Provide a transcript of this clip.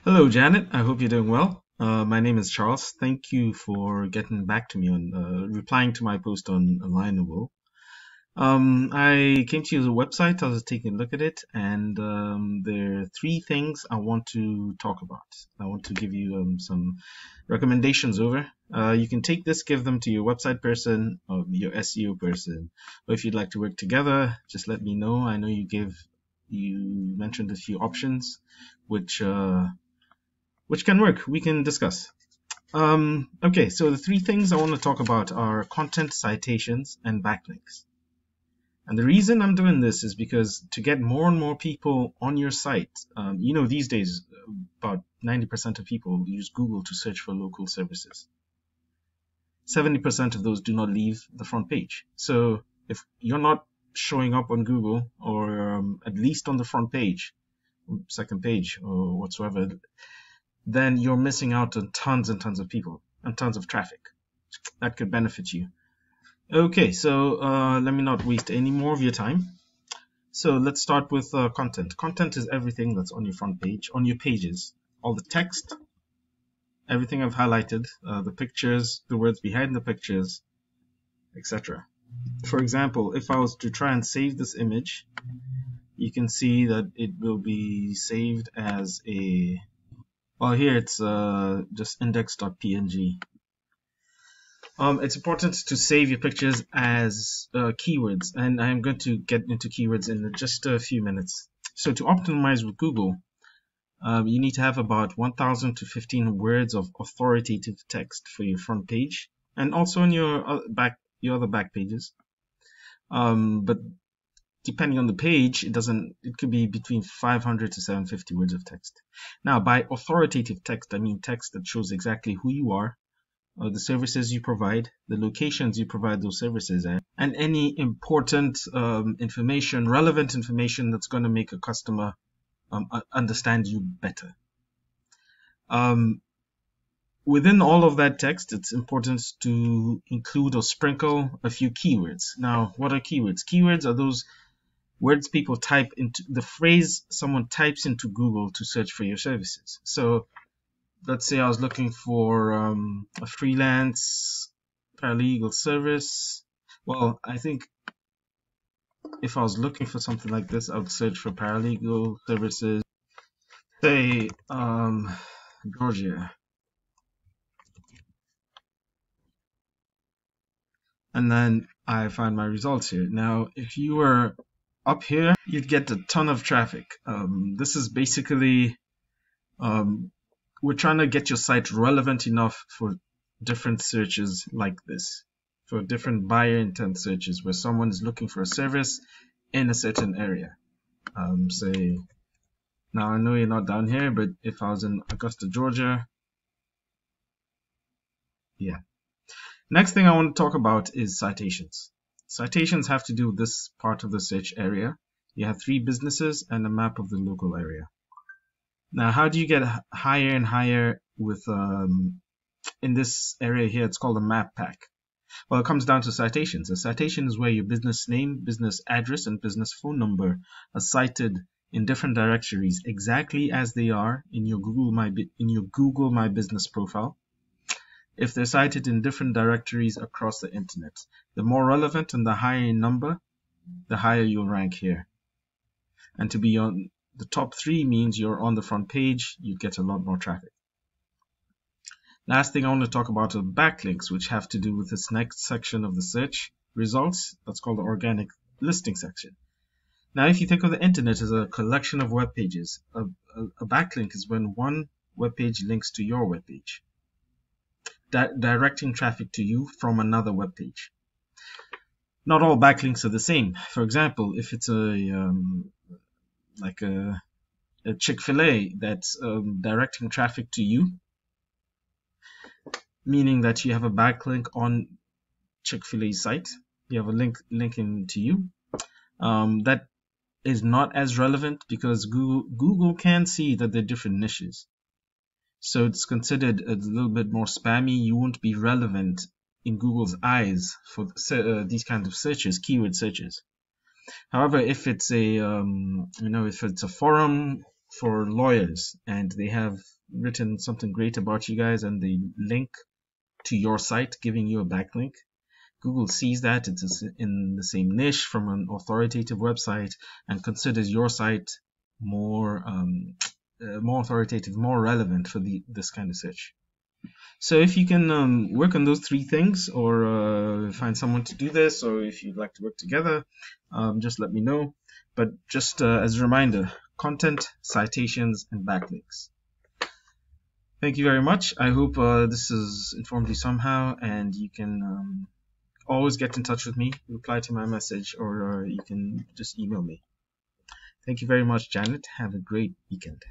Hello, Janet. I hope you're doing well. My name is Charles. Thank you for getting back to me on replying to my post on Alignable. I came to your website. I was taking a look at it, and there are three things I want to talk about. I want to give you some recommendations over. You can take this, give them to your website person or your SEO person. Or if you'd like to work together, just let me know. I know you mentioned a few options, which can work. We can discuss. Okay, so the three things I want to talk about are content, citations, and backlinks. And the reason I'm doing this is because to get more and more people on your site, these days about 90% of people use Google to search for local services. 70% of those do not leave the front page. So if you're not showing up on Google, or at least on the front page, second page, or whatsoever, then you're missing out on tons and tons of people and tons of traffic that could benefit you. Okay, so let me not waste any more of your time. So let's start with content. Content is everything that's on your front page, on your pages, all the text, everything I've highlighted, the pictures, the words behind the pictures, etc. For example, if I was to try and save this image, you can see that it will be saved as a, well, here it's just index.png. It's important to save your pictures as keywords, and I'm going to get into keywords in just a few minutes. So to optimize with Google, you need to have about 1,000 to 15 words of authoritative text for your front page, and also on your other back pages. But depending on the page, it could be between 500 to 750 words of text. Now, by authoritative text, I mean text that shows exactly who you are, the services you provide, the locations you provide those services at, and any important information, relevant information that's going to make a customer understand you better. Within all of that text, it's important to include or sprinkle a few keywords. Now, what are keywords? Keywords are those words people type into, the phrase someone types into Google to search for your services. So let's say I was looking for a freelance paralegal service. Well, I think if I was looking for something like this, I would search for paralegal services, say Georgia. And then I find my results here. Now, if you were up here, you'd get a ton of traffic. This is basically, we're trying to get your site relevant enough for different searches like this, for different buyer intent searches where someone is looking for a service in a certain area. Say, now I know you're not down here, but if I was in Augusta, Georgia, yeah. Next thing I want to talk about is citations. Citations have to do with this part of the search area. You have 3 businesses and a map of the local area. Now, how do you get higher and higher with, in this area here, it's called a map pack. Well, it comes down to citations. A citation is where your business name, business address, and business phone number are cited in different directories exactly as they are in your Google My Business profile. If they're cited in different directories across the internet, the more relevant and the higher in number, the higher you'll rank here. And to be on the top 3 means you're on the front page, you get a lot more traffic. Last thing I want to talk about are backlinks, which have to do with this next section of the search results. That's called the organic listing section. Now, if you think of the internet as a collection of web pages, a backlink is when one web page links to your web page, directing traffic to you from another web page. Not all backlinks are the same. For example, if it's like a Chick-fil-A that's directing traffic to you, meaning that you have a backlink on Chick-fil-A's site, you have a link linking to you, that is not as relevant because Google can see that they're different niches. So it's considered a little bit more spammy. You won't be relevant in Google's eyes for these kinds of searches, keyword searches. However, if it's a if it's a forum for lawyers and they have written something great about you guys and they link to your site, giving you a backlink, Google sees that it's in the same niche from an authoritative website and considers your site more authoritative, more relevant for this kind of search. So if you can work on those three things, or find someone to do this, or if you'd like to work together, just let me know. But just as a reminder, content, citations, and backlinks. Thank you very much. I hope this has informed you somehow, and you can always get in touch with me, reply to my message, or you can just email me. Thank you very much, Janet. Have a great weekend.